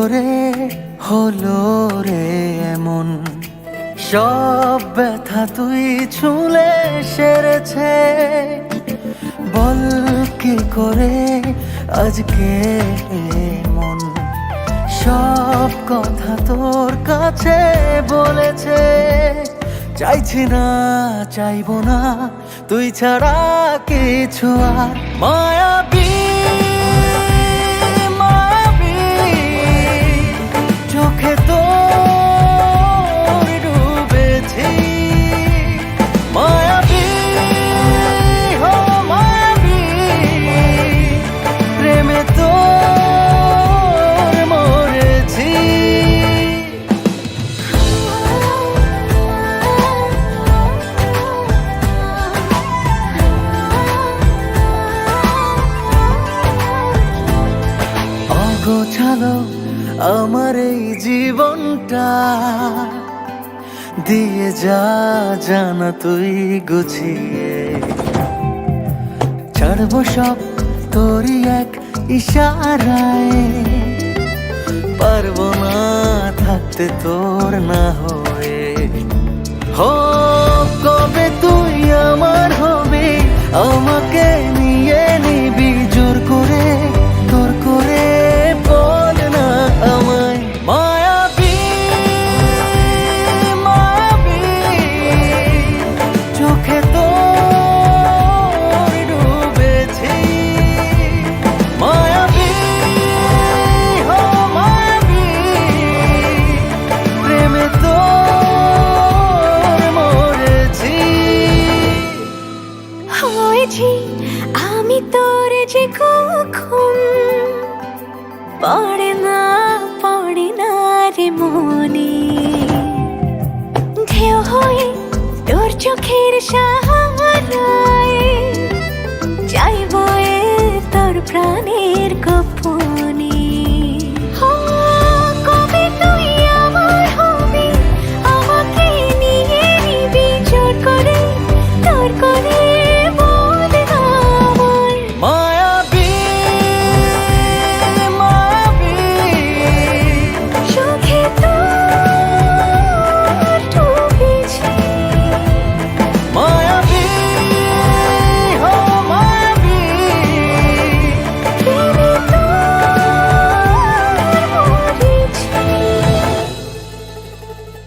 করে হলো রে এমন? সব ব্যথা তুই ছুঁলে সেরেছে, বল কি করে আজকে মন সব কথা তোর কাছে বলেছে। চাইছি না, চাইবো না, তুই ছাড়া কিছু আর। মায়াবী মায়াবী চোখে তোর ডুবেছি, মায়াবী হো মায়াবী প্রেমে তোর মরেছি। গোছালো আমার এই জীবনটা, দিয়ে যা জানা তুই গুছিয়ে। ছাড়বো সব তোরই এক ইশারায়, পারবো না থাকতে তোর না হয়ে। হো কবে তুই আমার হবে, আমাকে নিয়ে নিবি জোর করে, তোর করে বল না আমায়। মায়াবী মায়াবী চোখে তোর ডুবেছি, মায়াবী হো মায়াবী প্রেমে তোর মরেছি। হয়েছি আমি তোর যে কখন পড়ে না রে মনে, ঢেউ হয়ে তোর চোখের